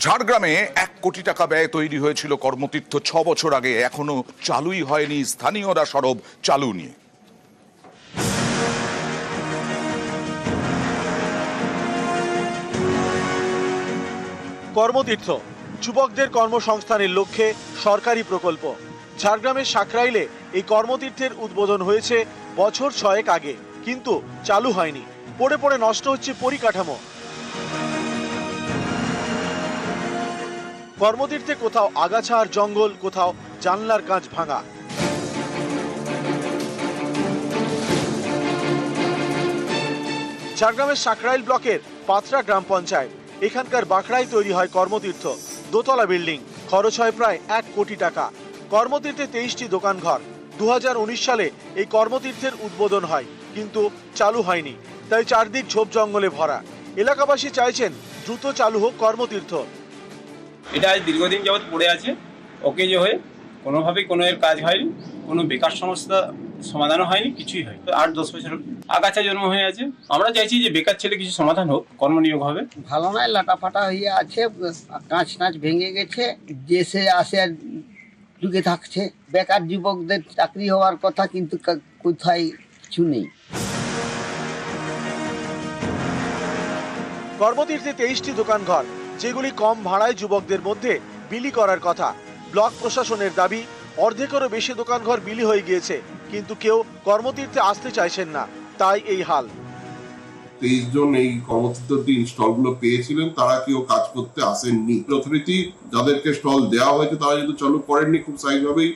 ঝাড়গ্রামে 1 কোটি টাকা ব্যয়ে তৈরি হয়েছিল কর্মতীর্থ 6 বছর আগে, এখনো চালুই হয়নি। স্থানীয়রা সরব চালু নিয়ে। কর্মতীর্থ যুবকদের কর্মসংস্থানের লক্ষ্যে সরকারি প্রকল্প। ঝাড়গ্রামের সাকরাইলে এই কর্মতীর্থের উদ্বোধন হয়েছে বছর 6 আগে, কিন্তু চালু হয়নি। পড়ে পড়ে নষ্ট হচ্ছে পরিকাঠামো। কর্মতীর্থে কোথাও আগাছা আর জঙ্গল, কোথাও জানলার কাঁচ ভাঙা। ঝাড়গ্রামের সাকরাইল ব্লকের পাত্রা গ্রাম পঞ্চায়েত, এখানকার বাঁকড়ায় তৈরি হয় কর্মতীর্থ। দোতলা বিল্ডিং, খরচ হয় প্রায় 1 কোটি টাকা। কর্মতীর্থে 23টি দোকানঘর। 2019 সালে এই কর্মতীর্থের উদ্বোধন হয়, কিন্তু চালু হয়নি। তাই চারদিক ঝোপ জঙ্গলে ভরা। এলাকাবাসী চাইছেন দ্রুত চালু হোক কর্মতীর্থ। এটা দীর্ঘদিন যাবৎ পড়ে আছে, অকেজ হয়ে কোনোভাবেই কোনো এর কাজ হয়নি, কোনো বেকার সমস্যা সমাধানও হয়নি, কিছুই হয়। 8-10 বছর আগাছা জন্ম হয়ে আছে। আমরা চাইছি যে বেকার ছেলে কিছু সমাধান হোক, কর্মনিয়োগ হবে। ভালো নয়, লাটাফাটা হয়ে আছে, কাঁচ টাঁচ ভেঙে গেছে, যে সে আসে আর ঢুকে থাকছে। বেকার যুবকদের চাকরি হওয়ার কথা, কিন্তু কোথায় কিছু নেই। কর্মতীর্থে 23টি দোকানঘর, যেগুলি কম ভাড়ায় যুবকদের মধ্যে বিলি করার কথা। ব্লক প্রশাসনের দাবি, অর্ধেকেরও বেশি দোকানঘর বিলি হয়ে গিয়েছে, কিন্তু কেউ কর্মতীর্থে আসতে চাইছেন না। তাই এই হাল। 23 জন এই কর্মতীর্থটি স্টলগুলো পেয়েছিলেন, তারা কেউ কাজ করতে আসেননি। অথরিটি যাদেরকে স্টল দেওয়া হয়েছে তারা যেহেতু চালু করেননি, খুব স্বাভাবিকভাবেই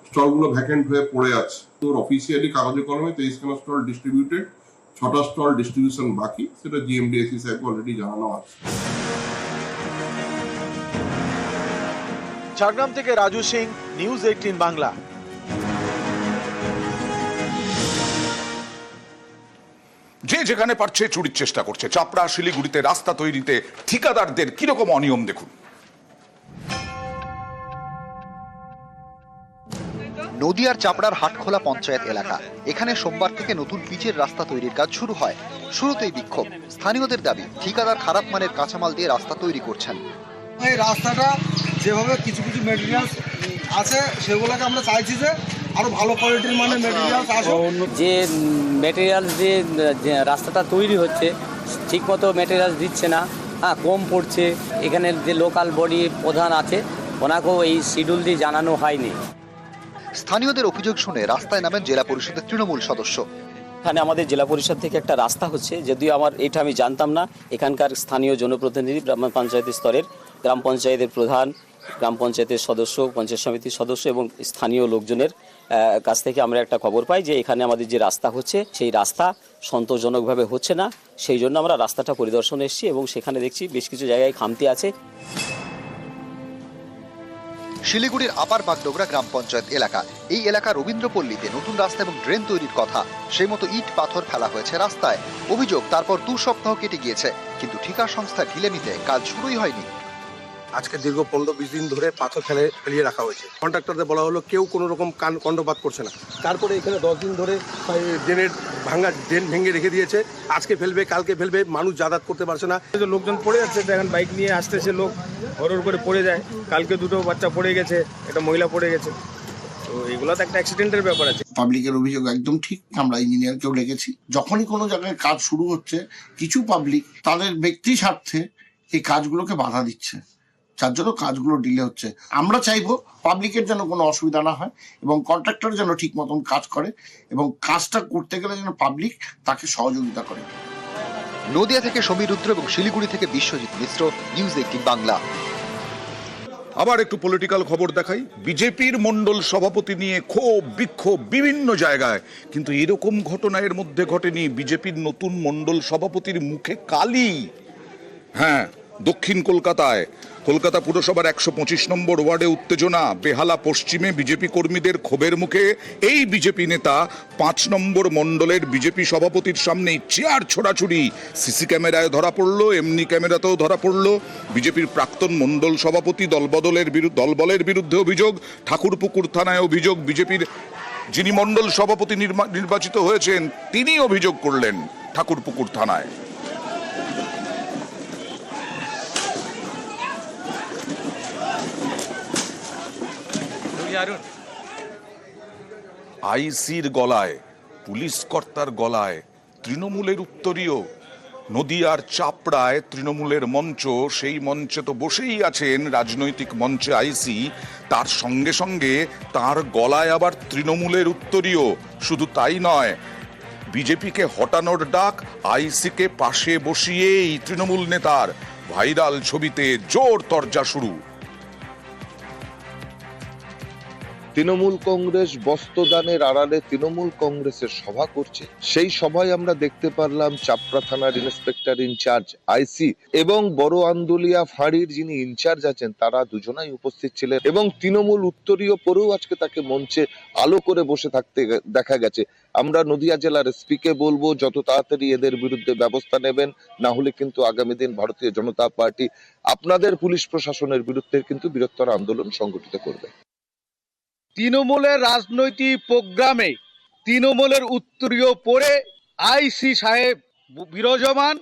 স্টলগুলো ভ্যাকেন্ট হয়ে পড়ে আছে। তো অফিসিয়ালি কাগজে কলমে 23খানা স্টল ডিস্ট্রিবিউটেড, 6টা স্টল ডিস্ট্রিবিউশন বাকি, সেটা জিএমডিএসি সাহেবকে অলরেডি জানানো আছে। ঝাড়গ্রাম থেকে রাজু সিং, নিউজ 18 বাংলা। যে যেখানে পারছে চুরির চেষ্টা করছে। চাপড়া শিলিগুড়িতে রাস্তা তৈরিতে ঠিকাদারদের কিরকম অনিয়ম দেখুন। নদিয়ার চাপড়ার হাটখোলা পঞ্চায়েত এলাকা, এখানে সোমবার থেকে নতুন পিচের রাস্তা তৈরির কাজ শুরু হয়। শুরুতেই বিক্ষোভ। স্থানীয়দের দাবি, ঠিকাদার খারাপ মানের কাঁচামাল দিয়ে রাস্তা তৈরি করছেন। এই রাস্তাটা যেভাবে কিছু কিছু মেটেরিয়ালস আছে, সেগুলোকে আমরা চাইছি যে আরো ভালো কোয়ালিটির মানে মেটেরিয়ালস আসুক। যে মেটেরিয়ালস দিয়ে রাস্তাটা তৈরি হচ্ছে, ঠিকমতো মেটেরিয়ালস দিচ্ছে না, কম পড়ছে। এখানে যে লোকাল বডি প্রধান আছে, ওনাকেও এই শিডিউল দিয়ে জানানো হয়নি। স্থানীয়দের অভিযোগ শুনে রাস্তায় নামেন জেলা পরিষদের তৃণমূল সদস্য। এখানে আমাদের জেলা পরিষদ থেকে একটা রাস্তা হচ্ছে, যদিও এটা আমি জানতাম না। এখানকার স্থানীয় জনপ্রতিনিধি, গ্রাম পঞ্চায়েতের স্তরের, গ্রাম পঞ্চায়েতের প্রধান, গ্রাম পঞ্চায়েতের সদস্য, পঞ্চায়েত সমিতির সদস্য এবং স্থানীয় লোকজনের কাছ থেকে আমরা একটা খবর পাই যে এখানে আমাদের যে রাস্তা হচ্ছে, সেই রাস্তা সন্তোষজনকভাবে হচ্ছে না। সেই জন্য আমরা রাস্তাটা পরিদর্শনে এসেছি এবং সেখানে দেখছি বেশ কিছু জায়গায় খামতি আছে। শিলিগুড়ির আপার বাগডোগরা গ্রাম পঞ্চায়েত এলাকা, এই এলাকা রবীন্দ্রপল্লীতে নতুন রাস্তা এবং ড্রেন তৈরির কথা। সেই মতো ইট পাথর ফেলা হয়েছে রাস্তায়। অভিযোগ, তারপর 2 সপ্তাহ কেটে গিয়েছে, কিন্তু ঠিকা সংস্থা ঢিলেমিতে কাজ শুরুই হয়নি। আজকে দীর্ঘ 15-20 দিন ধরে পাথর ফেলিয়ে রাখা হয়েছে। কন্ট্রাক্টরদের বলা হলো, কেউ কোনো রকম কর্ণপাত করছে না। তারপরে এখানে 10 দিন ধরে ড্রেনের ড্রেন ভেঙে রেখে দিয়েছে। আজকে ফেলবে, কালকে ফেলবে, মানুষ যাতায়াত করতে পারছে না। লোকজন পড়ে যাচ্ছে, এখন বাইক নিয়ে আসতেছে, লোক হরর করে পড়ে যায়। কালকে 2টো বাচ্চা পড়ে গেছে, একটা মহিলা পড়ে গেছে। তো এগুলো তো একটা অ্যাক্সিডেন্টের ব্যাপার আছে। পাবলিকের অভিযোগ একদম ঠিক, আমরা ইঞ্জিনিয়ারকেও ডেকেছি। যখনই কোনো জায়গায় কাজ শুরু হচ্ছে, কিছু পাবলিক তাদের ব্যক্তি স্বার্থে এই কাজগুলোকে বাধা দিচ্ছে, যার জন্য কাজগুলো ডিলে হচ্ছে। আমরা চাইবো পাবলিকের যেন কোনো অসুবিধা না হয় এবং কন্ট্রাক্টর যেন ঠিক মতন কাজ করে এবং কাজটা করতে গেলে যেন পাবলিক তাকে সহযোগিতা করে। নদিয়া থেকে সমীর রুদ্র এবং শিলিগুড়ি থেকে বিশ্বজিৎ মিশ্র, নিউজ 18 বাংলা। আবার একটু পলিটিক্যাল খবর দেখাই। বিজেপির মন্ডল সভাপতি নিয়ে ক্ষোভ বিক্ষোভ বিভিন্ন জায়গায়, কিন্তু এরকম ঘটনা এর মধ্যে ঘটেনি। বিজেপির নতুন মন্ডল সভাপতির মুখে কালি। হ্যাঁ, দক্ষিণ কলকাতা পুরসভার 125 নম্বর ওয়ার্ডে উত্তেজনা। বেহালা পশ্চিমে বিজেপি কর্মীদের ক্ষোভের মুখে এই বিজেপি নেতা 5 নম্বর মণ্ডলের বিজেপি সভাপতির সামনেই চেয়ার ছোড়াছুড়ি। সিসি ক্যামেরায় ধরা পড়লো, এমনি ক্যামেরাতেও ধরা পড়লো। বিজেপির প্রাক্তন মণ্ডল সভাপতি দলবলের বিরুদ্ধে অভিযোগ। ঠাকুরপুকুর থানায় অভিযোগ। বিজেপির যিনি মণ্ডল সভাপতি নির্বাচিত হয়েছেন, তিনি অভিযোগ করলেন ঠাকুরপুকুর থানায়। আইসির গলায়, পুলিশ কর্তার গলায় তৃণমূলের উত্তরীয়। নদিয়ার চাপড়ায় তৃণমূলের মঞ্চ, সেই মঞ্চে তো বসেই আছেন রাজনৈতিক মঞ্চে আইসি, তার সঙ্গে সঙ্গে তার গলায় আবার তৃণমূলের উত্তরীয়। শুধু তাই নয়, বিজেপিকে হটানোর ডাক আইসিকে পাশে বসিয়েই তৃণমূল নেতার। ভাইরাল ছবিতে জোর তরজা শুরু। তৃণমূল কংগ্রেস বস্ত্রদানের আড়ালে তৃণমূল কংগ্রেসের সভা করছে। সেই সভায় আমরা দেখতে পারলাম চাপড়া থানার ইন্সপেক্টর ইনচার্জ আইসি এবং বড় আন্দুলিয়া ফাঁড়ির যিনি ইনচার্জ আছেন তারা দুজনাই উপস্থিত ছিলেন এবং তৃণমূল উত্তরীয় পরেও আজকে তাকে মঞ্চে আলো করে বসে থাকতে দেখা গেছে। আমরা নদিয়া জেলার এসপিকে বলবো যত তাড়াতাড়ি এদের বিরুদ্ধে ব্যবস্থা নেবেন, না হলে কিন্তু আগামী দিন ভারতীয় জনতা পার্টি আপনাদের পুলিশ প্রশাসনের বিরুদ্ধে কিন্তু বৃহত্তর আন্দোলন সংগঠিত করবে। তৃণমূলের রাজনৈতিক প্রোগ্রামে তৃণমূলের উত্তরীয় পরে আইসি সাহেব বিরাজমান,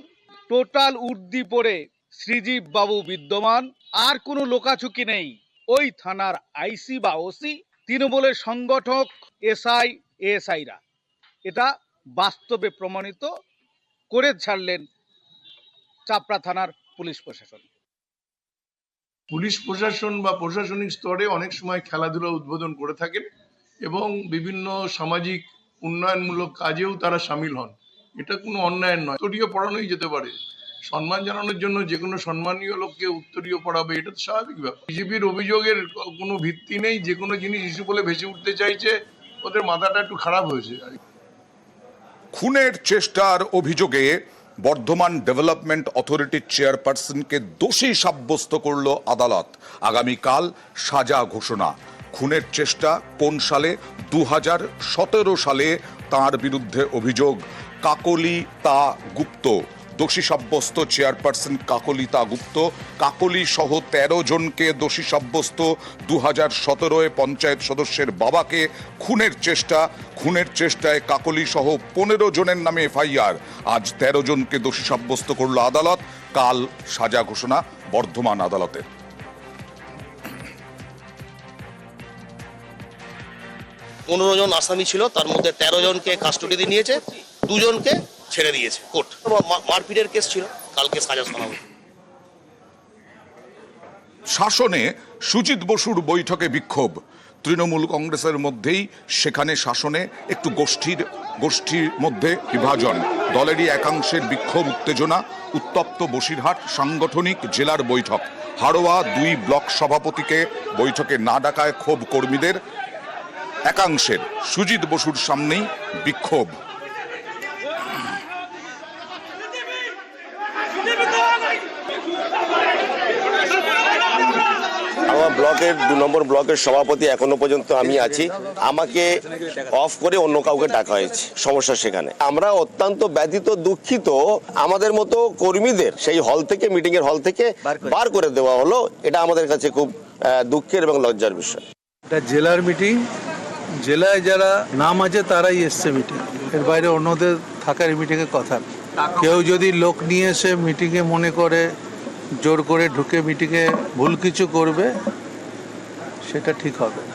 টোটাল উর্দি পরে শ্রীজীব বাবু বিদ্যমান, আর কোনো লোকাছুকি নেই। ওই থানার আইসি বা ওসি তৃণমূলের সংগঠক এসআই এএসআইরা এটা বাস্তবে প্রমাণিত করে ছাড়লেন চাপড়া থানার পুলিশ প্রশাসন। পুলিশ প্রশাসন বা প্রশাসনিক স্তরে অনেক সময় খেলাধুলা উদ্বোধন করে থাকেন এবং বিভিন্ন সামাজিক উন্নয়নমূলক কাজেও তারা সামিল হন। এটা কোনো অন্যায় নয়, উত্তরীয় পড়ানোই যেতে পারে। সম্মান জানানোর জন্য যে কোনো সম্মানীয় লোককে উত্তরীয় পড়াবে, এটা তো স্বাভাবিক ব্যাপার। বিজেপির অভিযোগের কোনো ভিত্তি নেই, যে কোনো জিনিস ইস্যু বলে ভেসে উঠতে চাইছে, ওদের মাথাটা একটু খারাপ হয়েছে। খুনের চেষ্টার অভিযোগে বর্ধমান ডেভেলপমেন্ট অথরিটির চেয়ারপারসনকে দোষী সাব্যস্ত করল আদালত। আগামীকাল সাজা ঘোষণা। খুনের চেষ্টা কোন সালে? 2017 সালে তার বিরুদ্ধে অভিযোগ। কাকলিতা গুপ্ত দোষী সাব্যস্ত চেয়ারপারসন কাকলিতা গুপ্ত। কাকলি সহ 13 জনকে দোষী সাব্যস্ত। 2017 পঞ্চায়েত সদস্যের বাবাকে খুনের চেষ্টায় কাকলি সহ 15 জনের নামে এফআইআর। আজ 13 জনকে দোষী সাব্যস্ত করল আদালত। কাল সাজা ঘোষণা বর্ধমান আদালতে। 15 জন আসামি ছিল, তার মধ্যে 13 জনকে কাস্টডিতে নিয়েছে, 2 জনকে ছেড়ে দিয়েছে কোর্ট। মারপিটের কেস ছিল, কালকে সাজা শোনাবে। শাসনে সুজিত বসুর বৈঠকে বিক্ষোভ। তৃণমূল কংগ্রেসের মধ্যেই সেখানে শাসনে একটু গোষ্ঠীর মধ্যে বিভাজন। দলেরই একাংশের বিক্ষোভ, উত্তেজনা। উত্তপ্ত বসিরহাট সাংগঠনিক জেলার বৈঠক। হাড়োয়া 2 ব্লক সভাপতিকে বৈঠকে না ডাকায় ক্ষোভ কর্মীদের একাংশের। সুজিত বসুর সামনেই বিক্ষোভ। আমার ব্লকের 2 নম্বর ব্লকের সভাপতি এখনো পর্যন্ত আমি আছি, আমাকে অফ করে অন্য কাউকে ডাকা হয়েছে। সমস্যা সেখানে। আমরা অত্যন্ত ব্যথিত, দুঃখিত। আমাদের মতো কর্মীদের সেই হল থেকে, মিটিং এর হল থেকে বার করে দেওয়া হলো, এটা আমাদের কাছে খুব দুঃখের এবং লজ্জার বিষয়। এটা জেলার মিটিং, জেলায় যারা নাম আছে তারাই এসছে মিটিং, এর বাইরে অন্যদের থাকার মিটিংয়ের কথা। কেউ যদি লোক নিয়ে এসে মিটিংয়ে মনে করে জোর করে ঢুকে মিটিংয়ে ভুল কিছু করবে, সেটা ঠিক হবে না।